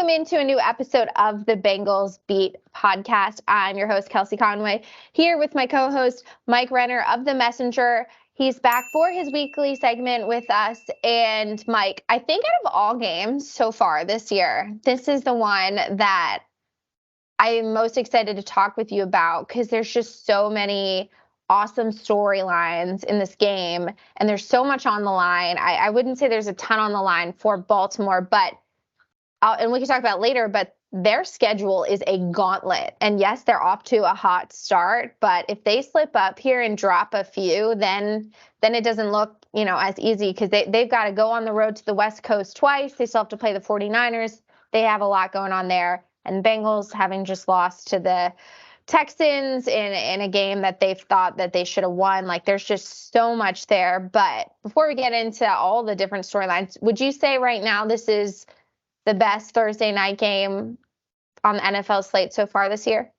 Welcome into a new episode of the Bengals Beat Podcast. I'm your host, Kelsey Conway, here with my co-host, Mike Renner of The Messenger. He's back for his weekly segment with us. And Mike, I think out of all games so far this year, this is the one that I'm most excited to talk with you about because there's just so many awesome storylines in this game, and there's so much on the line. I wouldn't say there's a ton on the line for Baltimore, but and we can talk about it later, but their schedule is a gauntlet. And yes, they're off to a hot start, but if they slip up here and drop a few, then it doesn't look, as easy because they've got to go on the road to the West Coast twice. They still have to play the 49ers. They have a lot going on there. And Bengals, having just lost to the Texans in a game that they've thought that they should have won, like there's just so much there. But before we get into all the different storylines, would you say right now this is the best Thursday night game on the NFL slate so far this year?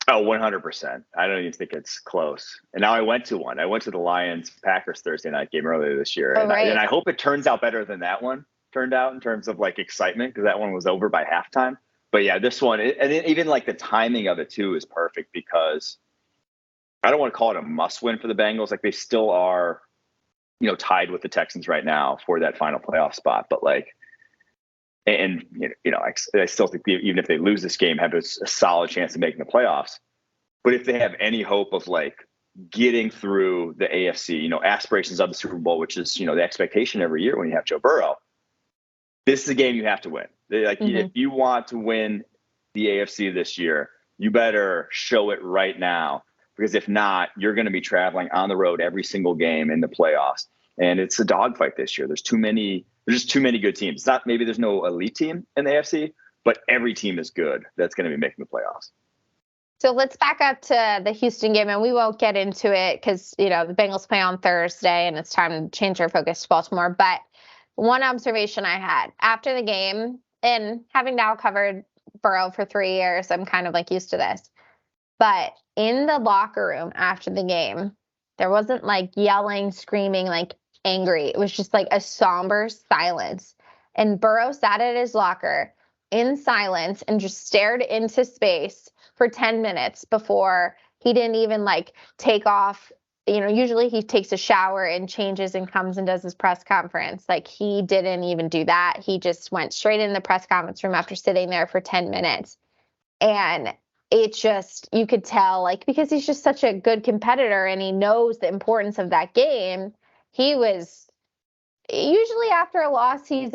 Oh, 100%. I don't even think it's close. And now I went to one. I went to the Lions-Packers Thursday night game earlier this year. Oh, right. And I hope it turns out better than that one turned out in terms of like excitement, because that one was over by halftime. But yeah, this one, and even like the timing of it too is perfect, because I don't want to call it a must win for the Bengals. Like they still are, tied with the Texans right now for that final playoff spot. But like, and, I still think even if they lose this game, have a solid chance of making the playoffs. But if they have any hope of like getting through the AFC, aspirations of the Super Bowl, which is, the expectation every year when you have Joe Burrow, this is a game you have to win. Like if you want to win the AFC this year, you better show it right now, because if not, you're going to be traveling on the road every single game in the playoffs. And it's a dogfight this year. There's just too many good teams. It's not, maybe there's no elite team in the AFC, but every team is good that's going to be making the playoffs. So let's back up to the Houston game, and we won't get into it because, the Bengals play on Thursday and it's time to change our focus to Baltimore. But one observation I had after the game, and having now covered Burrow for 3 years, I'm kind of like used to this. But in the locker room after the game, there wasn't like yelling, screaming, like angry. It was just like a somber silence. And Burrow sat at his locker in silence and just stared into space for 10 minutes before he didn't even like take off. Usually he takes a shower and changes and comes and does his press conference. Like he didn't even do that. He just went straight in the press conference room after sitting there for 10 minutes. And it just, you could tell, like, because he's just such a good competitor and he knows the importance of that game. He was usually after a loss, he's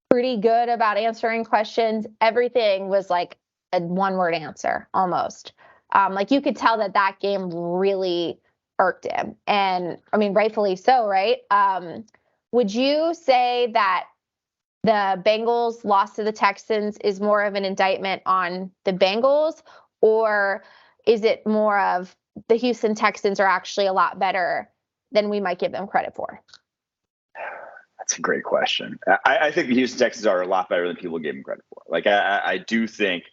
pretty good about answering questions. Everything was like a one-word answer almost. Like you could tell that game really irked him, and I mean rightfully so, right? Would you say that the Bengals loss to the Texans is more of an indictment on the Bengals, or is it more of the Houston Texans are actually a lot better than we might give them credit for? That's a great question. I think the Houston Texans are a lot better than people give them credit for. Like I do think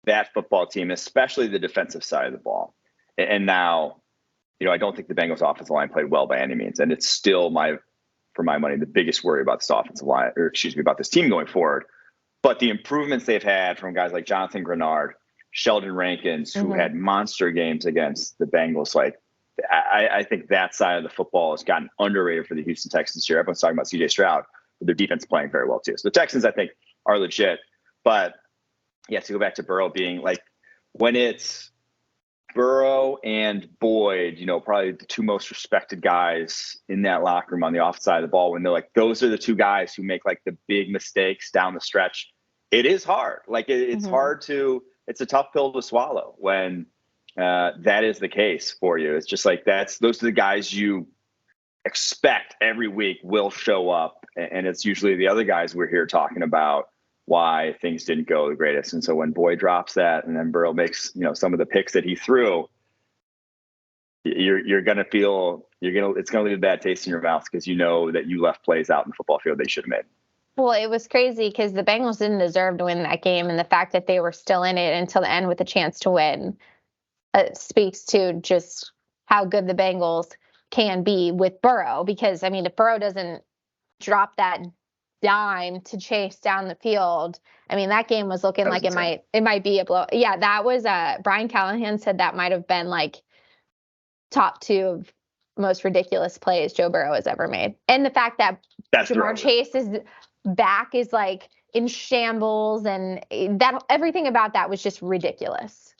that football team, especially the defensive side of the ball, and now, I don't think the Bengals offensive line played well by any means. And it's still for my money, the biggest worry about this offensive line, about this team going forward. But the improvements they've had from guys like Jonathan Grenard, Sheldon Rankins, who had monster games against the Bengals, like I think that side of the football has gotten underrated for the Houston Texans here. Everyone's talking about CJ Stroud, but their defense playing very well too. So the Texans, I think, are legit. But yeah, to go back to Burrow being like, when it's Burrow and Boyd, probably the two most respected guys in that locker room on the offside of the ball, when they're like, those are the two guys who make like the big mistakes down the stretch, it is hard. Like it's it's a tough pill to swallow when that is the case for you. It's just like, those are the guys you expect every week will show up. And it's usually the other guys we're here talking about why things didn't go the greatest. And so when Boyd drops that and then Burrow makes, some of the picks that he threw, you're going to feel, it's going to leave a bad taste in your mouth, because that you left plays out in the football field they should have made. Well, it was crazy because the Bengals didn't deserve to win that game. And the fact that they were still in it until the end with a chance to win speaks to just how good the Bengals can be with Burrow. Because, I mean, if Burrow doesn't drop that dime to Chase down the field. I mean, that game was looking like insane. it might be a blow. Yeah, that was Brian Callahan said that might have been like top 2 of most ridiculous plays Joe Burrow has ever made. And the fact that Jamar Chase's back is like in shambles, and that everything about that was just ridiculous.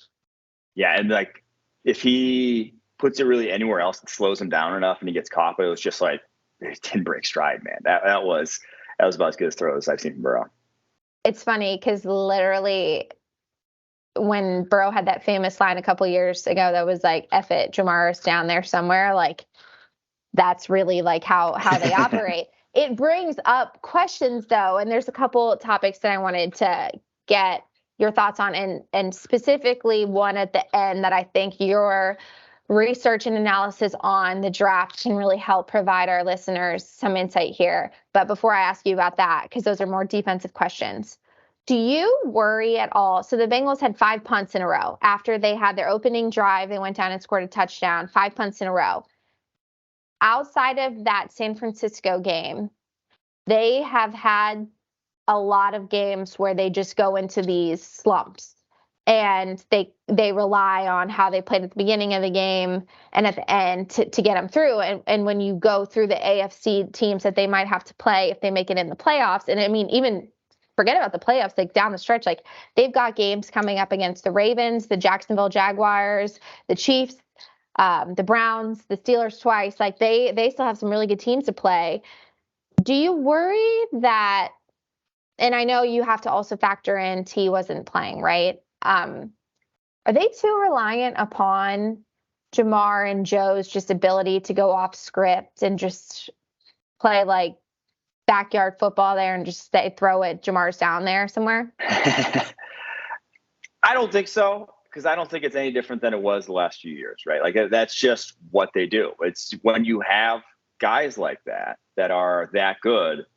Yeah, and like if he puts it really anywhere else, it slows him down enough and he gets caught, but it was just like it didn't break stride, man. That was about as good as throws I've seen from Burrow. It's funny because literally when Burrow had that famous line a couple years ago that was like, F it, Jamar's down there somewhere, like that's really like how they operate. It brings up questions though, and there's a couple topics that I wanted to get your thoughts on, and specifically one at the end that I think your research and analysis on the draft can really help provide our listeners some insight here. But before I ask you about that, because those are more defensive questions, do you worry at all? So the Bengals had 5 punts in a row. After they had their opening drive, they went down and scored a touchdown, 5 punts in a row. Outside of that San Francisco game, they have had a lot of games where they just go into these slumps, and they rely on how they played at the beginning of the game and at the end to get them through. And when you go through the AFC teams that they might have to play if they make it in the playoffs, and I mean, even forget about the playoffs, like down the stretch, like they've got games coming up against the Ravens, the Jacksonville Jaguars, the Chiefs, the Browns, the Steelers twice. Like they still have some really good teams to play. Do you worry that, and I know you have to also factor in T wasn't playing, right? Are they too reliant upon Jamar and Joe's just ability to go off script and just play like backyard football there and just throw it, Jamar's down there somewhere? I don't think so, because I don't think it's any different than it was the last few years, right? Like that's just what they do. It's when you have guys like that are that good,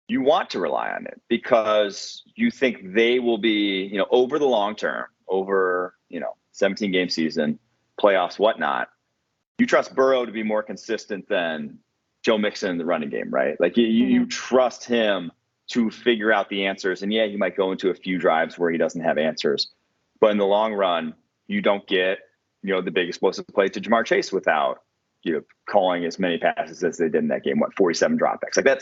you want to rely on it because you think they will be, over the long term, over, 17 game season, playoffs, whatnot. You trust Burrow to be more consistent than Joe Mixon in the running game, right? Like you trust him to figure out the answers. And yeah, he might go into a few drives where he doesn't have answers, but in the long run, you don't get, the big explosive play to Jamar Chase without, calling as many passes as they did in that game. 47 dropbacks. Like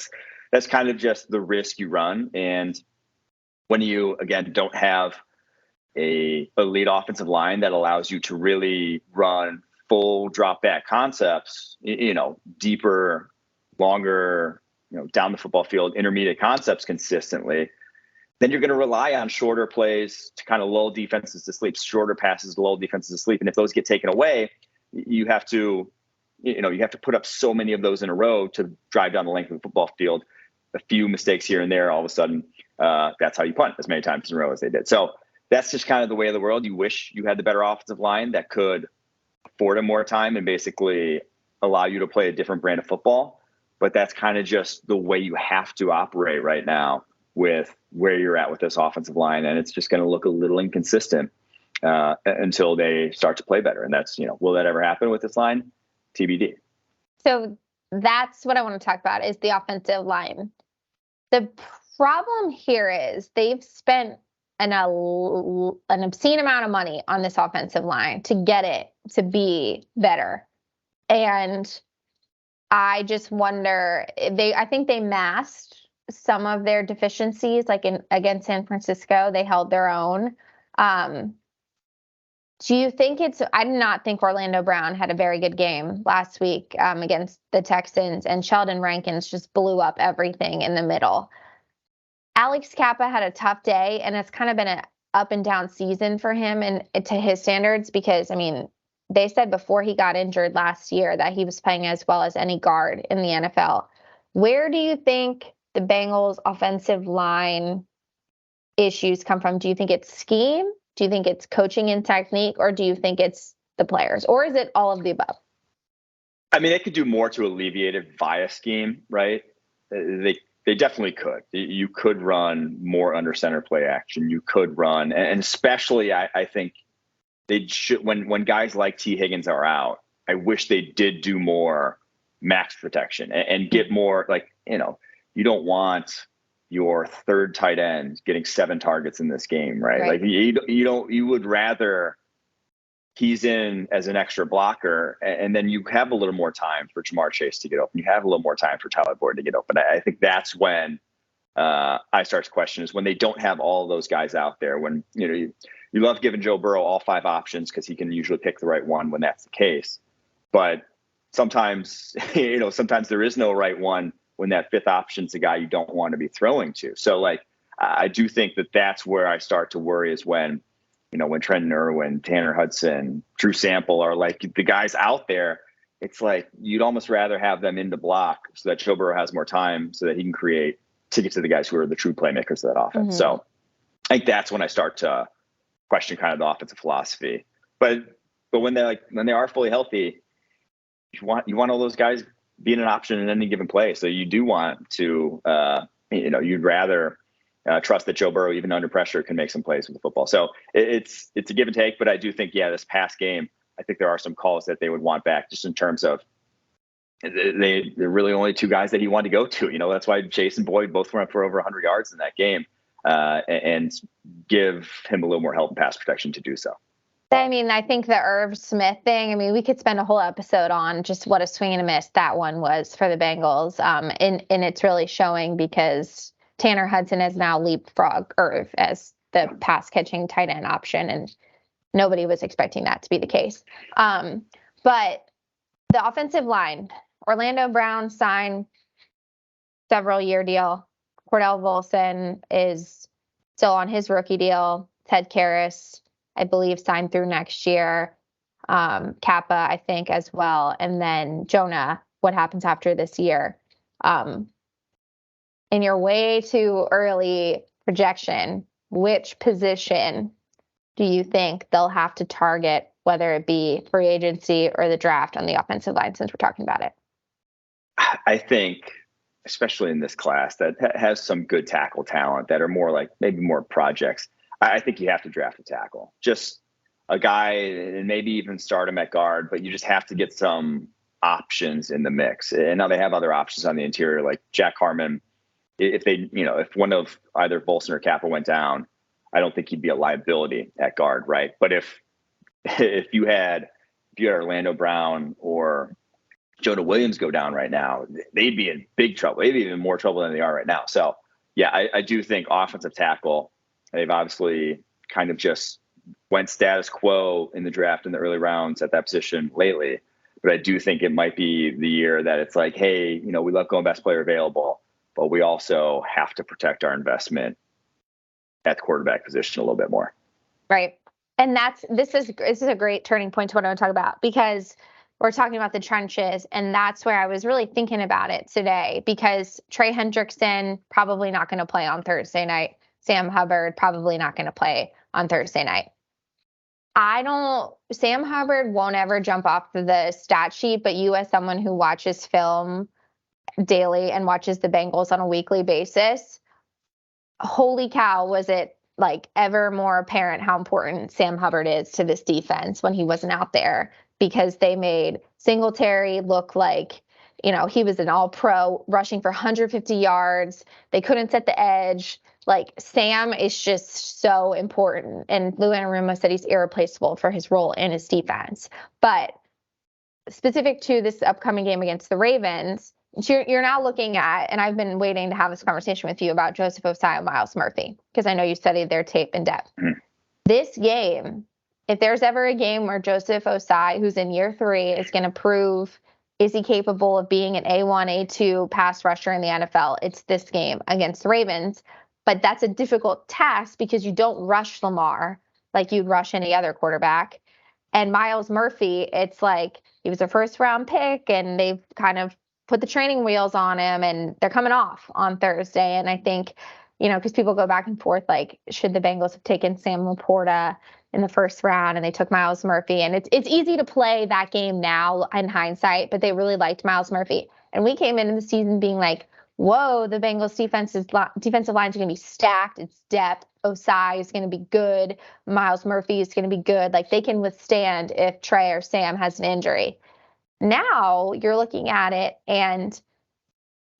that's kind of just the risk you run. And when you, again, don't have a elite offensive line that allows you to really run full drop back concepts, deeper, longer, down the football field, intermediate concepts consistently, then you're going to rely on shorter plays to kind of lull defenses to sleep, shorter passes to lull defenses to sleep. And if those get taken away, you have to put up so many of those in a row to drive down the length of the football field. A few mistakes here and there, all of a sudden, that's how you punt as many times in a row as they did. So that's just kind of the way of the world. You wish you had the better offensive line that could afford him more time and basically allow you to play a different brand of football. But that's kind of just the way you have to operate right now with where you're at with this offensive line. And it's just going to look a little inconsistent until they start to play better. And that's, will that ever happen with this line? TBD. So that's what I want to talk about is the offensive line. The problem here is they've spent an obscene amount of money on this offensive line to get it to be better. And I just wonder, I think they masked some of their deficiencies, like against San Francisco, they held their own. Do you think I did not think Orlando Brown had a very good game last week against the Texans, and Sheldon Rankins just blew up everything in the middle. Alex Kappa had a tough day, and it's kind of been an up and down season for him and to his standards because, I mean, they said before he got injured last year that he was playing as well as any guard in the NFL. Where do you think the Bengals offensive line issues come from? Do you think it's scheme? Do you think it's coaching and technique, or do you think it's the players, or is it all of the above? I mean, they could do more to alleviate it via scheme, right? They definitely could. You could run more under center play action. You could run, and especially I think they should when guys like T. Higgins are out. I wish they did do more max protection and get more you don't want your third tight end getting 7 targets in this game, right? Like you would rather he's in as an extra blocker, and then you have a little more time for Jamar Chase to get open. You have a little more time for Tyler Boyd to get open. I think that's when I start to question, is when they don't have all those guys out there. When you love giving Joe Burrow all 5 options because he can usually pick the right one when that's the case. But sometimes, sometimes there is no right one when that 5th option is the guy you don't want to be throwing to. So like, I do think that that's where I start to worry, is when Trenton Irwin, Tanner Hudson, Drew Sample are like the guys out there. It's like you'd almost rather have them in the block so that Joe Burrow has more time so that he can create to get to the guys who are the true playmakers of that offense. Mm-hmm. So I think that's when I start to question kind of the offensive philosophy. But when they are fully healthy, you want all those guys being an option in any given play. So you do want to, you'd rather trust that Joe Burrow, even under pressure, can make some plays with the football. So it's a give and take, but I do think, this past game, I think there are some calls that they would want back, just in terms of they're really only 2 guys that he wanted to go to. That's why Chase and Boyd both went for over 100 yards in that game, and give him a little more help in pass protection to do so. I mean, I think the Irv Smith thing, we could spend a whole episode on just what a swing and a miss that one was for the Bengals. And it's really showing, because Tanner Hudson has now leapfrogged Irv as the pass catching tight end option, and nobody was expecting that to be the case. But the offensive line, Orlando Brown signed several-year deal. Cordell Volson is still on his rookie deal. Ted Karras, I believe, signed through next year. Kappa, I think, as well. And then Jonah, what happens after this year? In your way too early projection, which position do you think they'll have to target, whether it be free agency or the draft, on the offensive line, since we're talking about it? I think, especially in this class that has some good tackle talent that are more like maybe more projects, I think you have to draft a tackle, just a guy, and maybe even start him at guard, but you just have to get some options in the mix. And now they have other options on the interior, like Jack Harmon. If one of either Volson or Kappa went down, I don't think he'd be a liability at guard, right? But if you had Orlando Brown or Jonah Williams go down right now, they'd be in big trouble. They'd be even more trouble than they are right now. So yeah, I do think offensive tackle, they've obviously kind of just went status quo in the draft in the early rounds at that position lately. But I do think it might be the year that it's like, hey, we love going best player available, but we also have to protect our investment at the quarterback position a little bit more. Right. And this is a great turning point to what I want to talk about, because we're talking about the trenches, and that's where I was really thinking about it today, because Trey Hendrickson probably not going to play on Thursday night. Sam Hubbard probably not going to play on Thursday night. Sam Hubbard won't ever jump off the stat sheet, but you, as someone who watches film daily and watches the Bengals on a weekly basis, holy cow, was it like ever more apparent how important Sam Hubbard is to this defense when he wasn't out there, because they made Singletary look like, he was an all-pro rushing for 150 yards. They couldn't set the edge. Like, Sam is just so important. And Lou Anarumo said he's irreplaceable for his role in his defense. But specific to this upcoming game against the Ravens, you're now looking at, and I've been waiting to have this conversation with you about Joseph Ossai and Miles Murphy, because I know you studied their tape in depth. Mm-hmm. This game, if there's ever a game where Joseph Ossai, who's in year 3, is going to prove, is he capable of being an A1, A2 pass rusher in the NFL, it's this game against the Ravens. But that's a difficult task because you don't rush Lamar like you'd rush any other quarterback. And Miles Murphy, it's like he was a first-round pick, and they've kind of put the training wheels on him, and they're coming off on Thursday. And I think, because people go back and forth, like, should the Bengals have taken Sam Laporta in the first round, and they took Miles Murphy? And it's easy to play that game now in hindsight, but they really liked Miles Murphy. And we came into the season being like, whoa, the Bengals defensive line is going to be stacked. It's depth. Ossai is going to be good. Miles Murphy is going to be good. Like, they can withstand if Trey or Sam has an injury. Now you're looking at it, and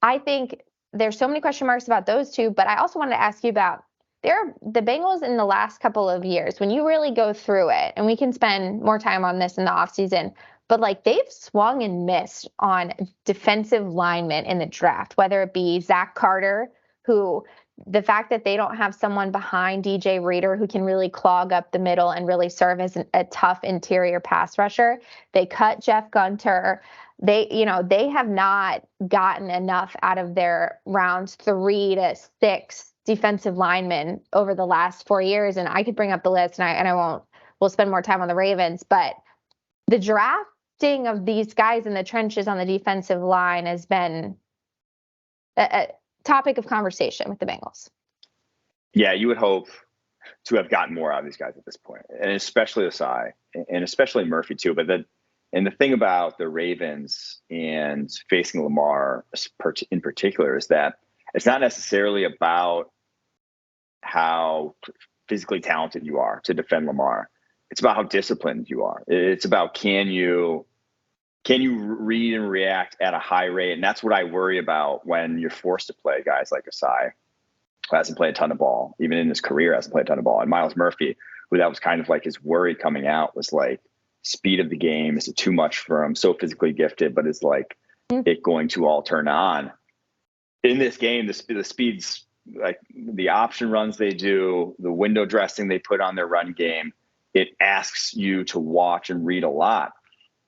I think there's so many question marks about those two, but I also wanted to ask you about the Bengals in the last couple of years, when you really go through it, and we can spend more time on this in the offseason, but like they've swung and missed on defensive linemen in the draft, whether it be Zach Carter, who the fact that they don't have someone behind DJ Reader who can really clog up the middle and really serve as a tough interior pass rusher. They cut Jeff Gunter. They have not gotten enough out of their rounds 3 to 6 defensive linemen over the last 4 years. And I could bring up the list, and we'll spend more time on the Ravens, but the drafting of these guys in the trenches on the defensive line has been a topic of conversation with the Bengals. Yeah, you would hope to have gotten more out of these guys at this point, and especially Osai, and especially Murphy too. But the thing about the Ravens and facing Lamar in particular is that it's not necessarily about how physically talented you are to defend Lamar. It's about how disciplined you are. It's about can you read and react at a high rate? And that's what I worry about when you're forced to play guys like Osai, who hasn't played a ton of ball, even in his career hasn't played a ton of ball. And Myles Murphy, who that was kind of like his worry coming out, was like, speed of the game, is it too much for him? So physically gifted, but is like it going to all turn on? In this game, the speeds, like the option runs they do, the window dressing they put on their run game, it asks you to watch and read a lot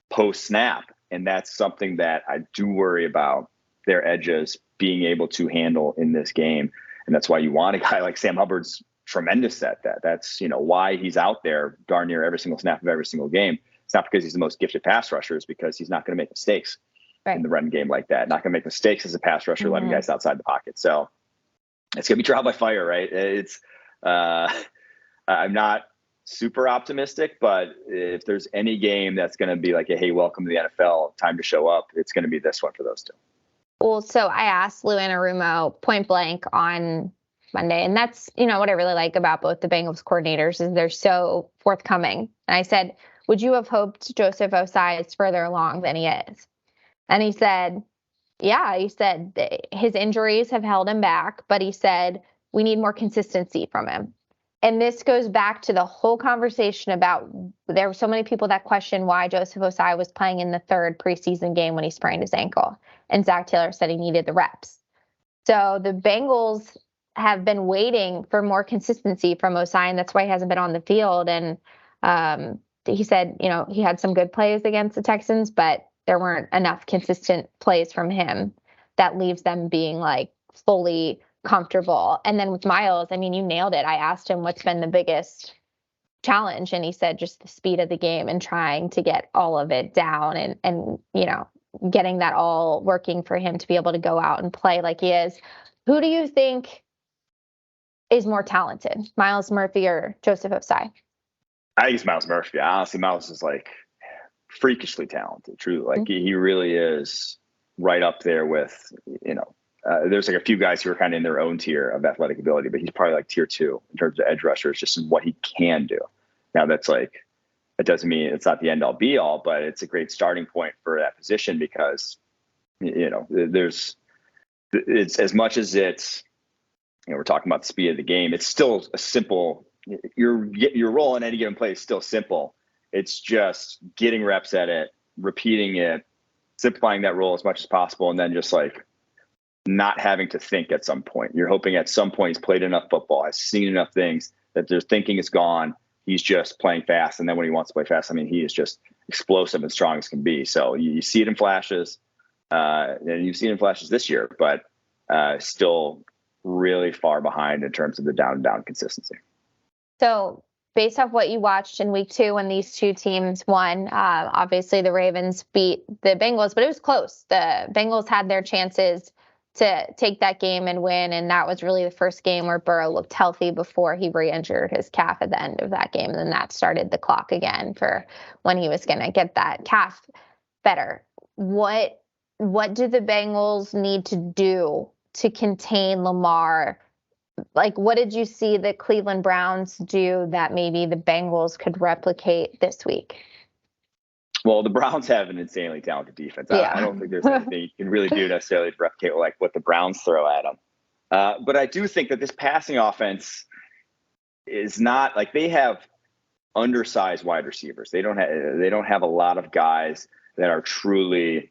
post snap. And that's something that I do worry about their edges being able to handle in this game. And that's why you want a guy like Sam Hubbard's tremendous at that. That's, why he's out there darn near every single snap of every single game. It's not because he's the most gifted pass rusher, it's because he's not going to make mistakes in the run game like that. Not going to make mistakes as a pass rusher, letting guys outside the pocket. So it's going to be trial by fire, right? It's I'm not super optimistic, but if there's any game that's going to be like, hey, welcome to the NFL, time to show up, it's going to be this one for those two. Well, so I asked Lou Anarumo point blank on Monday, and that's, what I really like about both the Bengals coordinators is they're so forthcoming. And I said, would you have hoped Joseph Osai is further along than he is? And he said, yeah, he said his injuries have held him back, but he said, we need more consistency from him. And this goes back to the whole conversation about there were so many people that questioned why Joseph Osai was playing in the 3rd preseason game when he sprained his ankle. And Zach Taylor said he needed the reps. So the Bengals have been waiting for more consistency from Osai, and that's why he hasn't been on the field. And he said, he had some good plays against the Texans, but there weren't enough consistent plays from him that leaves them being like fully comfortable. And then with Myles, you nailed it. I asked him what's been the biggest challenge, and he said just the speed of the game and trying to get all of it down and getting that all working for him to be able to go out and play like he is. Who do you think is more talented, Myles Murphy or Joseph Osai? I think it's Myles Murphy. Honestly, Myles is like freakishly talented, truly. Like he really is right up there with, there's like a few guys who are kind of in their own tier of athletic ability, but he's probably like tier 2 in terms of edge rushers, just in what he can do. Now that's like, it doesn't mean it's not the end all be all, but it's a great starting point for that position because, it's as much as it's, we're talking about the speed of the game. It's still a simple, your role in any given play is still simple. It's just getting reps at it, repeating it, simplifying that role as much as possible, and then just like not having to think at some point. You're hoping at some point he's played enough football, has seen enough things that their thinking is gone. He's just playing fast. And then when he wants to play fast, he is just explosive and strong as can be. So you see it in flashes, and you've seen it in flashes this year, but still really far behind in terms of the down consistency. So based off what you watched in week 2 when these two teams won, obviously the Ravens beat the Bengals, but it was close. The Bengals had their chances to take that game and win, and that was really the first game where Burrow looked healthy before he re-injured his calf at the end of that game, and then that started the clock again for when he was going to get that calf better. What do the Bengals need to do to contain Lamar? Like, what did you see the Cleveland Browns do that maybe the Bengals could replicate this week? Well, the Browns have an insanely talented defense. I don't think there's anything you can really do necessarily to replicate like what the Browns throw at them. But I do think that this passing offense is not like they have undersized wide receivers. They don't have a lot of guys that are truly,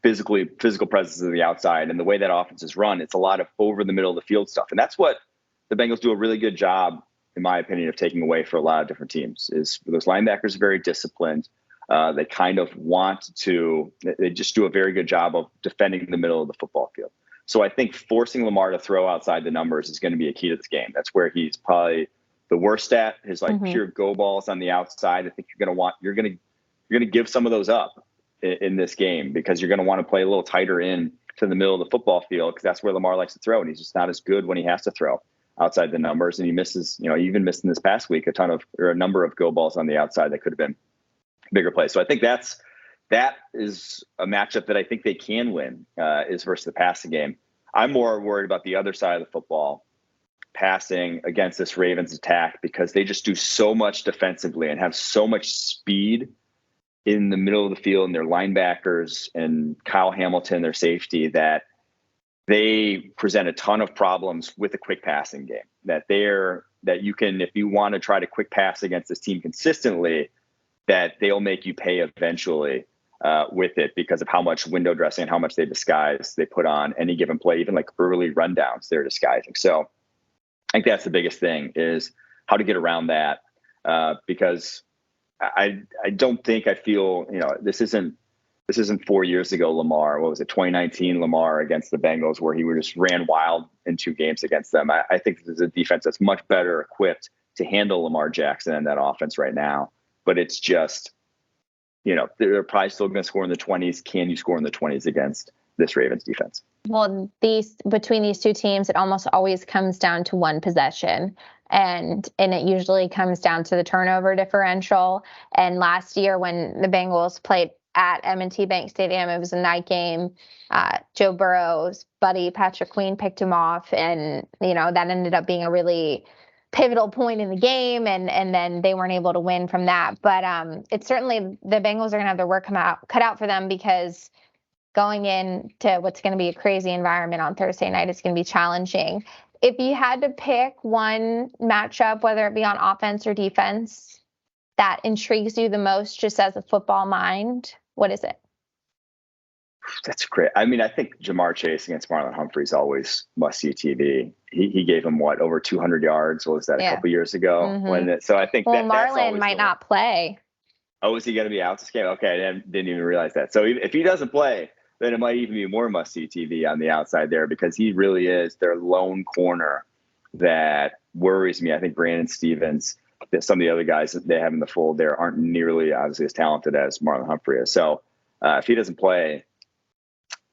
physical presence on the outside. And the way that offense is run, it's a lot of over the middle of the field stuff. And that's what the Bengals do a really good job, in my opinion, of taking away for a lot of different teams. Is those linebackers are very disciplined. They kind of they just do a very good job of defending the middle of the football field. So I think forcing Lamar to throw outside the numbers is going to be a key to this game. That's where he's probably the worst at, his pure go balls on the outside. I think you're going to give some of those up in this game because you're going to want to play a little tighter in to the middle of the football field because that's where Lamar likes to throw, and he's just not as good when he has to throw outside the numbers. And he misses, he even missed in this past week a number of go balls on the outside that could have been bigger plays. So I think that is a matchup that I think they can win is versus the passing game. I'm more worried about the other side of the football, passing against this Ravens attack, because they just do so much defensively and have so much speed in the middle of the field and their linebackers and Kyle Hamilton, their safety, that they present a ton of problems with a quick passing game that you can, if you want to try to quick pass against this team consistently, that they'll make you pay eventually with it because of how much window dressing and how much they put on any given play, even like early rundowns they're disguising. So I think that's the biggest thing is how to get around that because I feel, this isn't 4 years ago Lamar. What was it, 2019 Lamar against the Bengals where he just ran wild in 2 games against them. I think this is a defense that's much better equipped to handle Lamar Jackson and that offense right now. But it's just, they're probably still going to score in the 20s. Can you score in the 20s against this Ravens defense? Well, between these two teams, it almost always comes down to one possession. And it usually comes down to the turnover differential. And last year when the Bengals played at M&T Bank Stadium, it was a night game. Joe Burrow's buddy, Patrick Queen, picked him off. And, that ended up being a really pivotal point in the game. And then they weren't able to win from that. But it's certainly the Bengals are going to have their work cut out for them because going into what's going to be a crazy environment on Thursday night is going to be challenging. If you had to pick one matchup, whether it be on offense or defense, that intrigues you the most just as a football mind, what is it? That's great. I mean, I think Jamar Chase against Marlon Humphrey is always must-see TV. He gave him, over 200 yards? What was that, a couple years ago? Mm-hmm. So I think that's Marlon might not play. Oh, is he going to be out this game? Okay, I didn't even realize that. So if he doesn't play, then it might even be more must-see TV on the outside there because he really is their lone corner that worries me. I think Brandon Stevens, some of the other guys that they have in the fold there aren't nearly obviously as talented as Marlon Humphrey is. So if he doesn't play,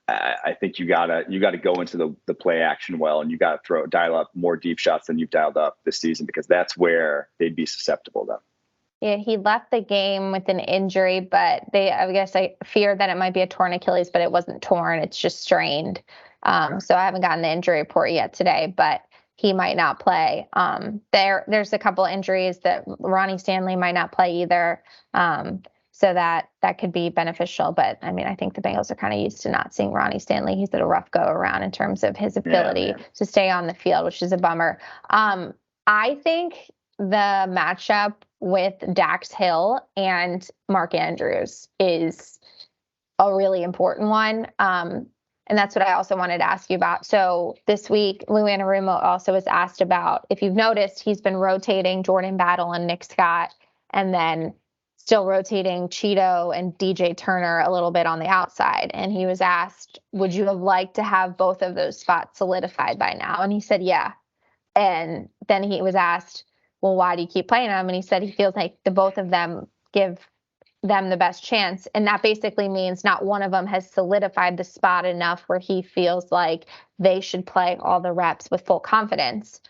I think you gotta go into the play action well, and you got to dial up more deep shots than you've dialed up this season because that's where they'd be susceptible though. Yeah, he left the game with an injury, but I feared that it might be a torn Achilles, but it wasn't torn. It's just strained. So I haven't gotten the injury report yet today, but he might not play. There's a couple injuries that Ronnie Stanley might not play either. So that could be beneficial. But I mean, I think the Bengals are kind of used to not seeing Ronnie Stanley. He's had a rough go around in terms of his ability to stay on the field, which is a bummer. I think the matchup with Dax Hill and Mark Andrews is a really important one. And that's what I also wanted to ask you about. So this week, Lou Anarumo also was asked about, if you've noticed, he's been rotating Jordan Battle and Nick Scott, and then still rotating Cheeto and DJ Turner a little bit on the outside. And he was asked, would you have liked to have both of those spots solidified by now? And he said, yeah. And then he was asked, well, why do you keep playing them? And he said he feels like the both of them give them the best chance. And that basically means not one of them has solidified the spot enough where he feels like they should play all the reps with full confidence.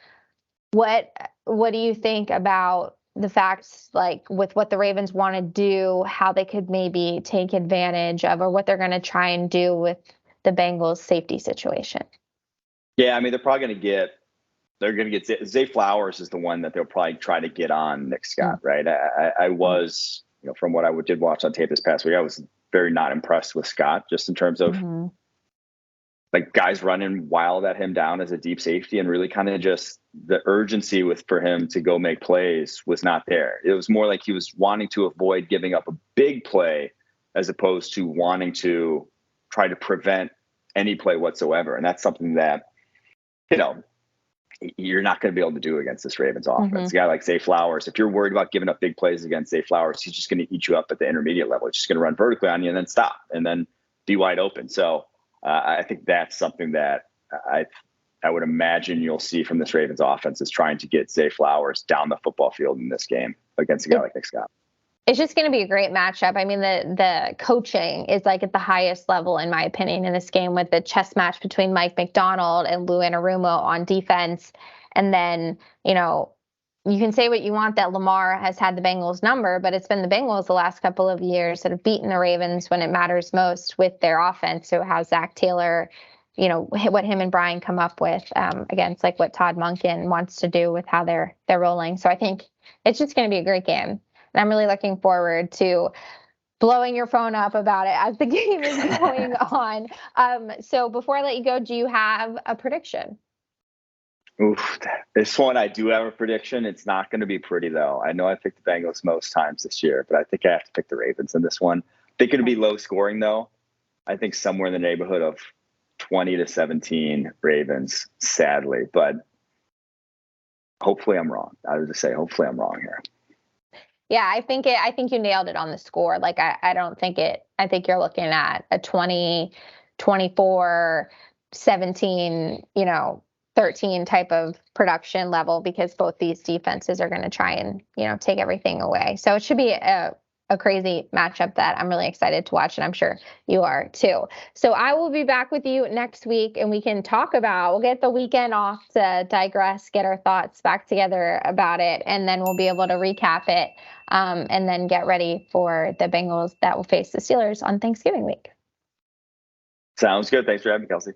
What do you think about the facts, like with what the Ravens want to do, how they could maybe take advantage of, or what they're going to try and do with the Bengals safety situation? Yeah, I mean, they're going to get Zay Flowers is the one that they'll probably try to get on Nick Scott, right? I was, from what I did watch on tape this past week, I was very not impressed with Scott, just in terms of like guys running wild at him down as a deep safety, and really kind of just the urgency for him to go make plays was not there. It was more like he was wanting to avoid giving up a big play as opposed to wanting to try to prevent any play whatsoever. And that's something that, you're not going to be able to do against this Ravens offense. A guy like Zay Flowers, if you're worried about giving up big plays against Zay Flowers, he's just going to eat you up at the intermediate level. He's just going to run vertically on you and then stop and then be wide open. So I think that's something that I would imagine you'll see from this Ravens offense, is trying to get Zay Flowers down the football field in this game against a guy like Nick Scott. It's just going to be a great matchup. I mean, the coaching is like at the highest level, in my opinion, in this game, with the chess match between Mike McDonald and Lou Anarumo on defense. And then, you can say what you want that Lamar has had the Bengals number, but it's been the Bengals the last couple of years that have beaten the Ravens when it matters most with their offense. So how Zach Taylor, what him and Brian come up with against like what Todd Monken wants to do with how they're rolling. So I think it's just going to be a great game. And I'm really looking forward to blowing your phone up about it as the game is going on. So before I let you go, do you have a prediction? Oof, this one I do have a prediction. It's not going to be pretty, though. I know I picked the Bengals most times this year, but I think I have to pick the Ravens in this one. I think it'll be low scoring, though. I think somewhere in the neighborhood of 20-17 Ravens, sadly. But hopefully I'm wrong. I would just say hopefully I'm wrong here. Yeah, I think you nailed it on the score. Like, I don't think I think you're looking at a 20, 24, 17, 13 type of production level, because both these defenses are going to try and, take everything away. So it should be a crazy matchup that I'm really excited to watch, and I'm sure you are too. So I will be back with you next week, and we can we'll get the weekend off to digress, get our thoughts back together about it, and then we'll be able to recap it and then get ready for the Bengals that will face the Steelers on Thanksgiving week. Sounds good. Thanks for having me, Kelsey.